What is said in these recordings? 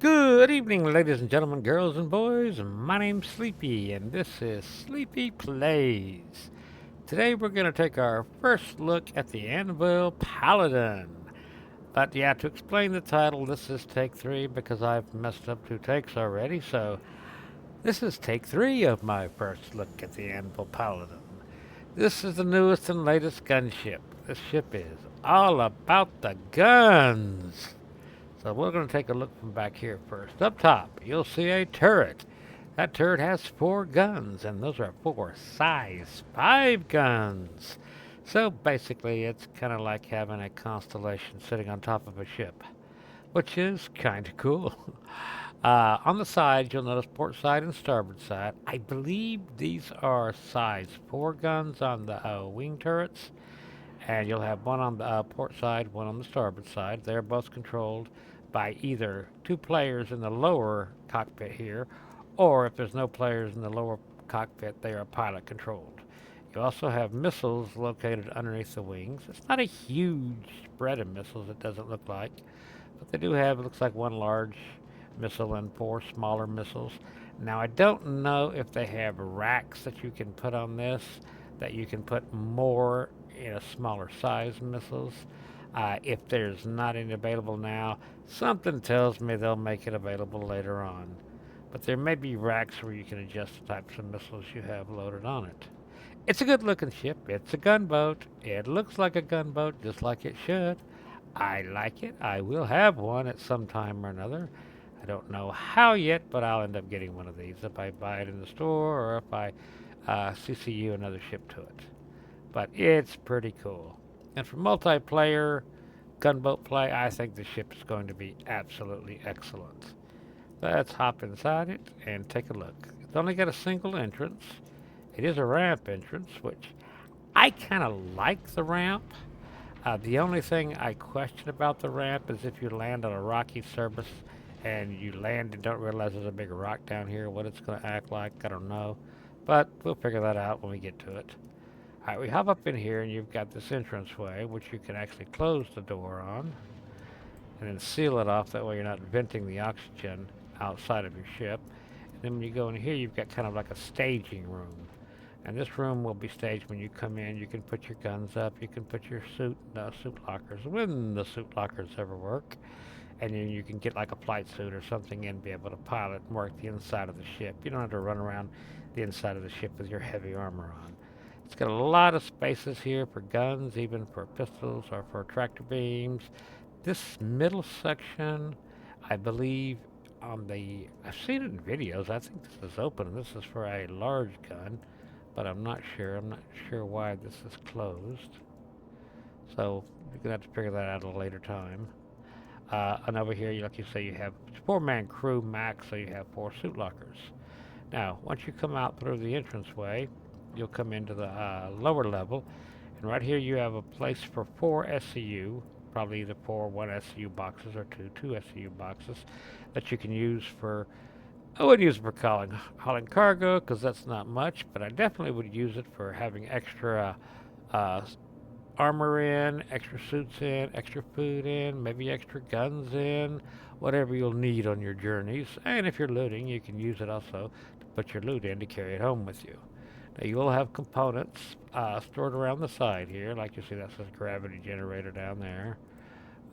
Good evening, ladies and gentlemen, girls and boys. My name's Sleepy, and this is Sleepy Plays. Today we're going to take our first look at the Anvil Paladin. But yeah, to explain the title, this is take three because I've messed up two takes already. So this is take three of my first look at the Anvil Paladin. This is the newest and latest gunship. This ship is all about the guns. So we're going to take a look from back here first. Up top, you'll see a turret. That turret has four guns, and those are four size 5 guns. So basically, it's kind of like having a constellation sitting on top of a ship, which is kind of cool. On the sides, you'll notice port side and starboard side. I believe these are size 4 guns on the wing turrets, and you'll have one on the port side, one on the starboard side. They're both controlled by either two players in the lower cockpit here, or if there's no players in the lower cockpit, they are pilot controlled. You also have missiles located underneath the wings. It's not a huge spread of missiles, it doesn't look like, but they do have, it looks like, one large missile and four smaller missiles. Now, I don't know if they have racks that you can put on this, that you can put more in a smaller size missiles. If there's not any available now, something tells me they'll make it available later on. But there may be racks where you can adjust the types of missiles you have loaded on it. It's a good looking ship. It's a gunboat. It looks like a gunboat, just like it should. I like it. I will have one at some time or another. I don't know how yet, but I'll end up getting one of these if I buy it in the store or if I CCU another ship to it. But it's pretty cool. And for multiplayer gunboat play, I think the ship is going to be absolutely excellent. Let's hop inside it and take a look. It's only got a single entrance. It is a ramp entrance, which I kind of like the ramp. The only thing I question about the ramp is if you land on a rocky surface and you land and don't realize there's a big rock down here, what it's going to act like, I don't know. But we'll figure that out when we get to it. Alright, we hop up in here and you've got this entranceway, which you can actually close the door on and then seal it off. That way you're not venting the oxygen outside of your ship. And then when you go in here, you've got kind of like a staging room. And this room will be staged when you come in. You can put your guns up. You can put your suit lockers, when the suit lockers ever work. And then you can get like a flight suit or something in, be able to pilot and work the inside of the ship. You don't have to run around the inside of the ship with your heavy armor on. It's got a lot of spaces here for guns, even for pistols or for tractor beams. This middle section, I believe, I've seen it in videos. I think this is open. This is for a large gun, but I'm not sure. I'm not sure why this is closed. So you're gonna have to figure that out at a later time. And over here, like you say, you have 4-man crew max, so you have 4 suit lockers. Now, once you come out through the entranceway, you'll come into the lower level, and right here you have a place for 4 SCU, probably either 4 1 SCU boxes or 2 SCU boxes that you can use for. I wouldn't use it for hauling cargo because that's not much, but I definitely would use it for having extra uh, armor in, extra suits in, extra food in, maybe extra guns in, whatever you'll need on your journeys. And if you're looting, you can use it also to put your loot in to carry it home with you. Now you will have components stored around the side here, like you see that says gravity generator down there.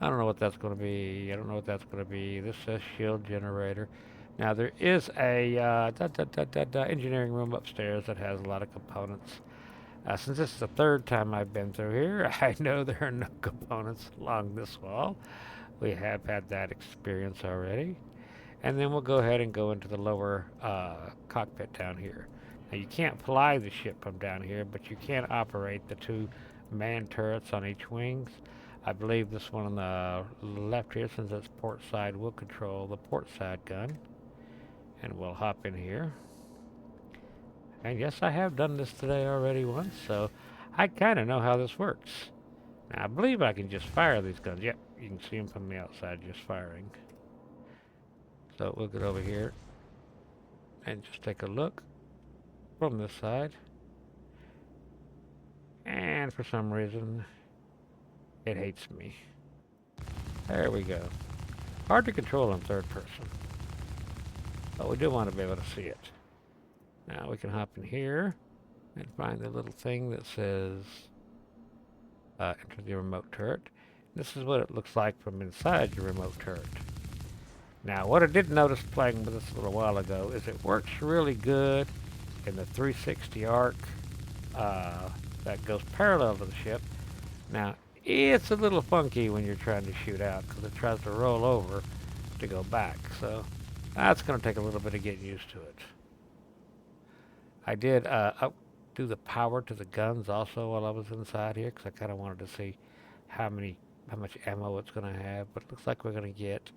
I don't know what that's going to be. I don't know what that's going to be. This says shield generator. Now there is a engineering room upstairs that has a lot of components. Since this is the third time I've been through here, I know there are no components along this wall. We have had that experience already. And then we'll go ahead and go into the lower cockpit down here. Now you can't fly the ship from down here, but you can operate the 2 man turrets on each wings. I believe this one on the left here, since it's port side, will control the port side gun. And we'll hop in here. And yes, I have done this today already once, so I kind of know how this works. Now, I believe I can just fire these guns. Yep, you can see them from the outside just firing. So we'll get over here and just take a look from this side. And for some reason, it hates me. There we go. Hard to control in third person, but we do want to be able to see it. Now we can hop in here and find the little thing that says enter the remote turret. This is what it looks like from inside your remote turret. Now, what I did notice playing with this a little while ago is it works really good in the 360 arc that goes parallel to the ship. Now, it's a little funky when you're trying to shoot out because it tries to roll over to go back. So that's going to take a little bit of getting used to it. I did do the power to the guns also while I was inside here because I kind of wanted to see how much ammo it's going to have. But it looks like we're going to get,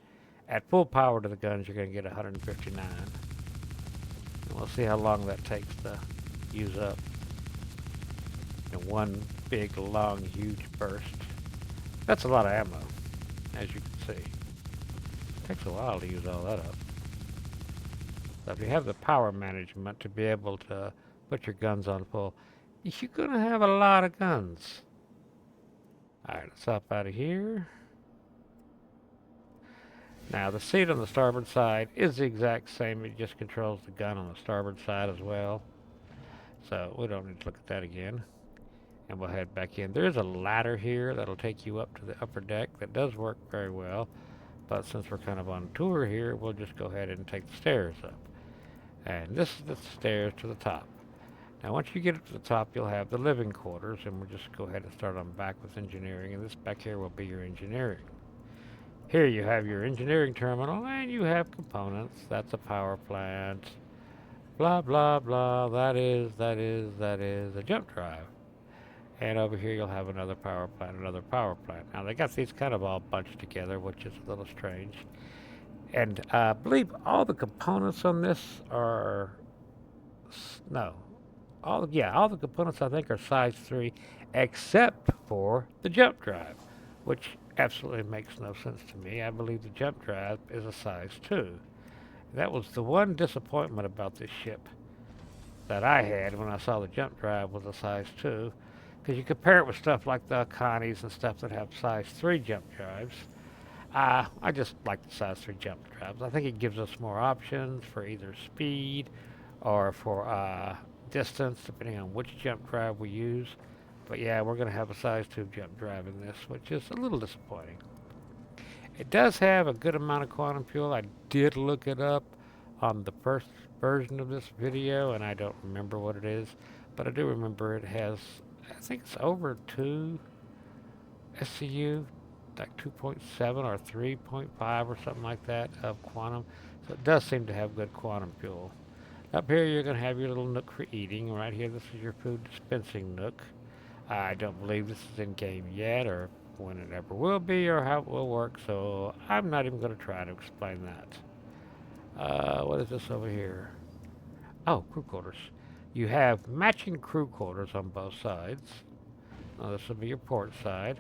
at full power to the guns, you're going to get 159. And we'll see how long that takes to use up in one big, long, huge burst. That's a lot of ammo, as you can see. It takes a while to use all that up. So if you have the power management to be able to put your guns on full, you're going to have a lot of guns. Alright, let's hop out of here. Now, the seat on the starboard side is the exact same. It just controls the gun on the starboard side as well. So we don't need to look at that again. And we'll head back in. There's a ladder here that'll take you up to the upper deck. That does work very well. But since we're kind of on tour here, we'll just go ahead and take the stairs up. And this is the stairs to the top. Now, once you get up to the top, you'll have the living quarters. And we'll just go ahead and start on back with engineering. And this back here will be your engineering. Here you have your engineering terminal, and you have components. That's a power plant. Blah, blah, blah. That is a jump drive. And over here you'll have another power plant, another power plant. Now they got these kind of all bunched together, which is a little strange. And I believe all the components on this are, no, all the components I think are size 3, except for the jump drive, which absolutely makes no sense to me. I believe the jump drive is a size 2. That was the one disappointment about this ship that I had when I saw the jump drive was a size 2. Because you compare it with stuff like the Akanis and stuff that have size 3 jump drives. I just like the size 3 jump drives. I think it gives us more options for either speed or for distance, depending on which jump drive we use. But yeah, we're going to have a size 2 jump drive in this, which is a little disappointing. It does have a good amount of quantum fuel. I did look it up on the first version of this video, and I don't remember what it is. But I do remember it has, I think it's over 2 SCU, like 2.7 or 3.5 or something like that of quantum. So it does seem to have good quantum fuel. Up here you're going to have your little nook for eating. Right here, this is your food dispensing nook. I don't believe this is in game yet, or when it ever will be, or how it will work, so I'm not even going to try to explain that. What is this over here? Oh, crew quarters. You have matching crew quarters on both sides. Now this will be your port side.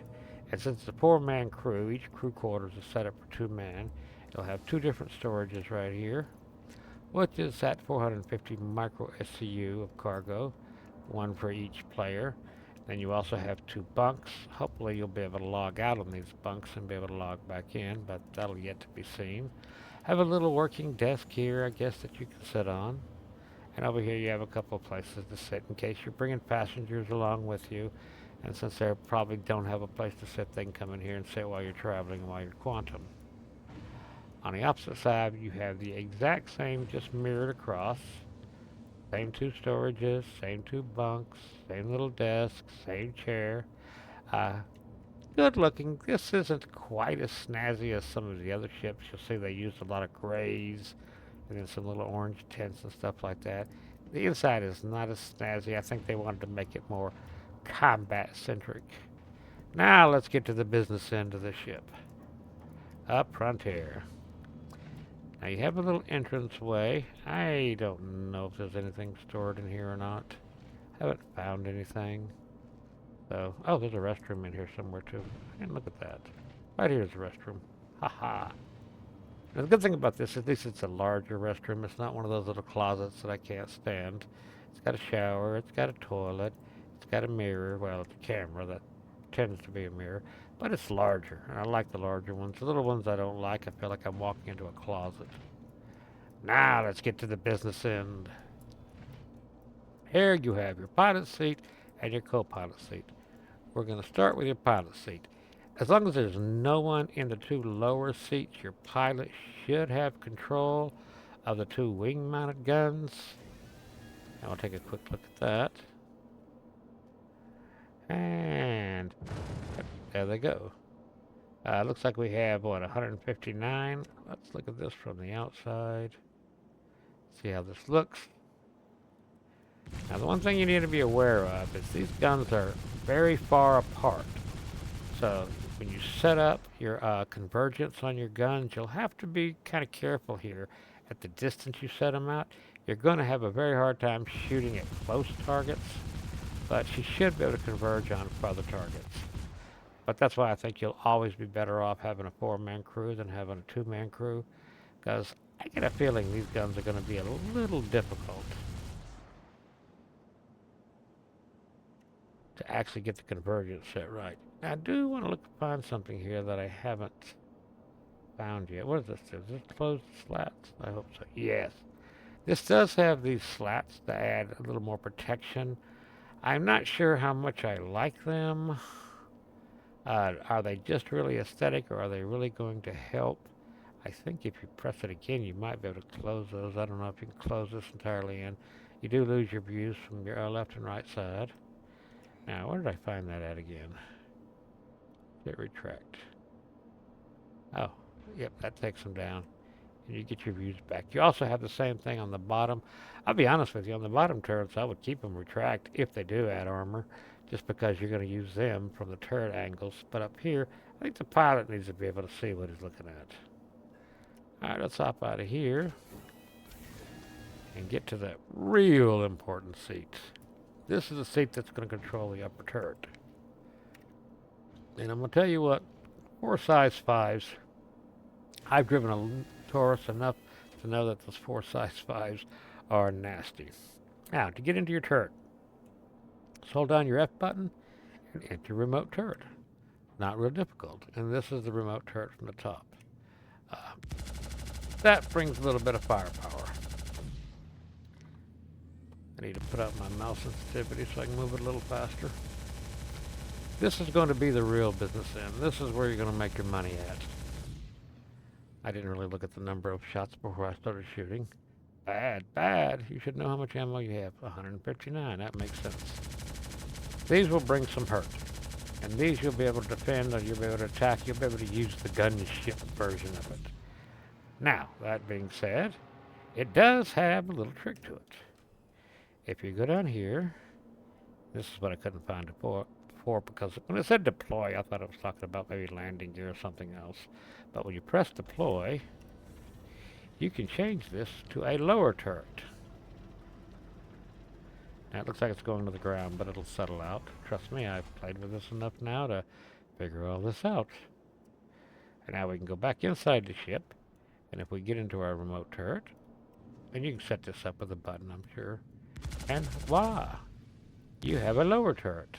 And since it's a 4-man crew, each crew quarters is set up for 2 men. You'll have 2 different storages right here, which is at 450 micro SCU of cargo, 1 for each player. Then you also have 2 bunks. Hopefully you'll be able to log out on these bunks and be able to log back in, but that'll yet to be seen. Have a little working desk here, I guess, that you can sit on. And over here you have a couple of places to sit in case you're bringing passengers along with you. And since they probably don't have a place to sit, they can come in here and sit while you're traveling, while you're quantum. On the opposite side, you have the exact same, just mirrored across. Same 2 storages, same 2 bunks, same little desk, same chair. Good looking. This isn't quite as snazzy as some of the other ships. You'll see they used a lot of grays and then some little orange tints and stuff like that. The inside is not as snazzy. I think they wanted to make it more combat centric. Now let's get to the business end of the ship. Up front here. Now you have a little entrance way. I don't know if there's anything stored in here or not. Haven't found anything. So, oh, there's a restroom in here somewhere too. I didn't look at that. Right here's the restroom. Haha. Now the good thing about this, at least it's a larger restroom. It's not one of those little closets that I can't stand. It's got a shower. It's got a toilet. It's got a mirror. Well, it's a camera that tends to be a mirror. but it's larger, and I like the larger ones. The little ones I don't like. I feel like I'm walking into a closet. Now let's get to the business end. Here you have your pilot seat and your co-pilot seat. We're going to start with your pilot seat. As long as there's no one in the two lower seats, your pilot should have control of the two wing-mounted guns. And we'll take a quick look at that. And there they go. Looks like we have, what, 159? Let's look at this from the outside. See how this looks. Now, the one thing you need to be aware of is these guns are very far apart. So, when you set up your convergence on your guns, you'll have to be kind of careful here at the distance you set them at. You're going to have a very hard time shooting at close targets, but you should be able to converge on further targets. But that's why I think you'll always be better off having a 4-man crew than having a 2-man crew, because I get a feeling these guns are going to be a little difficult to actually get the convergence set right. Now, I do want to find something here that I haven't found yet. What does this do? Does this close the slats? I hope so. Yes. This does have these slats to add a little more protection. I'm not sure how much I like them. Are they just really aesthetic, or are they really going to help? I think if you press it again, you might be able to close those. I don't know if you can close this entirely in. You do lose your views from your left and right side. Now, where did I find that at again? Hit retract. Oh, yep, that takes them down. And you get your views back. You also have the same thing on the bottom. I'll be honest with you, on the bottom turrets, I would keep them retract if they do add armor, just because you're going to use them from the turret angles. But up here, I think the pilot needs to be able to see what he's looking at. All right, let's hop out of here and get to the real important seat. This is the seat that's going to control the upper turret. And I'm going to tell you what, 4 size 5s, I've driven a Taurus enough to know that those 4 size 5s are nasty. Now, to get into your turret, just hold down your F button and enter remote turret. Not real difficult. And this is the remote turret from the top. That brings a little bit of firepower. I need to put up my mouse sensitivity so I can move it a little faster. This is going to be the real business end. This is where you're going to make your money at. I didn't really look at the number of shots before I started shooting. Bad. You should know how much ammo you have. 159. That makes sense. These will bring some hurt. And these you'll be able to defend, or you'll be able to attack. You'll be able to use the gunship version of it. Now, that being said, it does have a little trick to it. If you go down here, this is what I couldn't find before, because when it said deploy, I thought it was talking about maybe landing gear or something else. But when you press deploy, you can change this to a lower turret. Now, it looks like it's going to the ground, but it'll settle out. Trust me, I've played with this enough now to figure all this out. And now we can go back inside the ship, and if we get into our remote turret, and you can set this up with a button, I'm sure, and voila, you have a lower turret.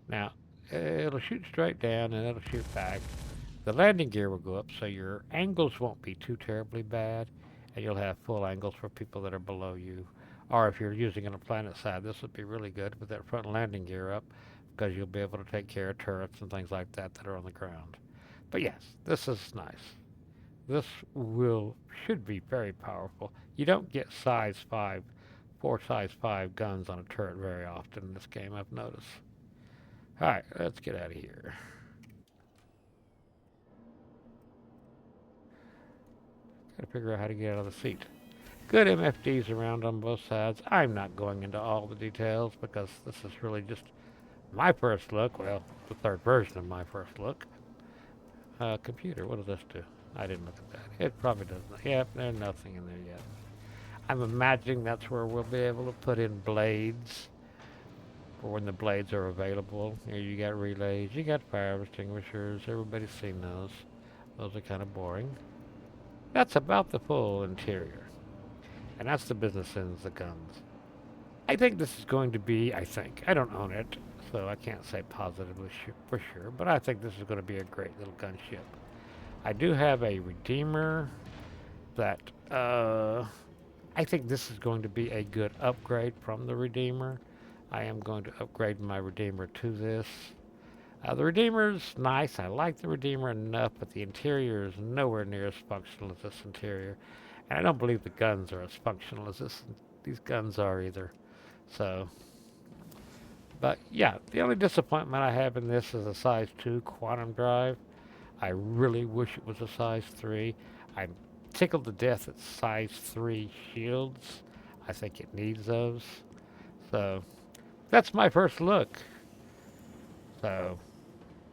Now, it'll shoot straight down and it'll shoot back. The landing gear will go up, so your angles won't be too terribly bad, and you'll have full angles for people that are below you. Or if you're using it on a planet side, this would be really good with that front landing gear up, because you'll be able to take care of turrets and things like that that are on the ground. But yes, this is nice. This should be very powerful. You don't get size 5, 4 size 5 guns on a turret very often in this game, I've noticed. Alright, let's get out of here. Gotta figure out how to get out of the seat. Good MFDs around on both sides. I'm not going into all the details because this is really just my first look. Well, the third version of my first look. Computer, what does this do? I didn't look at that. It probably doesn't. Yep, there's nothing in there yet. I'm imagining that's where we'll be able to put in blades for when the blades are available. Here you got relays, you got fire extinguishers. Everybody's seen those. Those are kind of boring. That's about the full interior. And that's the business ends, the guns. I think this is going to be, I don't own it, so I can't say positively for sure, but I think this is going to be a great little gunship. I do have a Redeemer that I think this is going to be a good upgrade from the Redeemer. I am going to upgrade my Redeemer to this. The Redeemer's nice. I like the Redeemer enough, but the interior is nowhere near as functional as this interior. And I don't believe the guns are as functional as these guns are either. So, but yeah, the only disappointment I have in this is a size 2 quantum drive. I really wish it was a size 3. I'm tickled to death at size 3 shields. I think it needs those. So, that's my first look. So,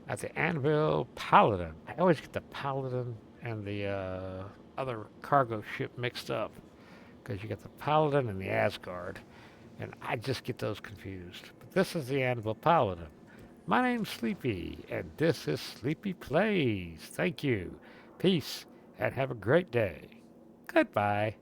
at the Anvil Paladin. I always get the Paladin and the other cargo ship mixed up because you get the Paladin and the Asgard, and I just get those confused. But this is the Anvil Paladin. My name's Sleepy, and this is Sleepy Plays. Thank you. Peace, and have a great day. Goodbye.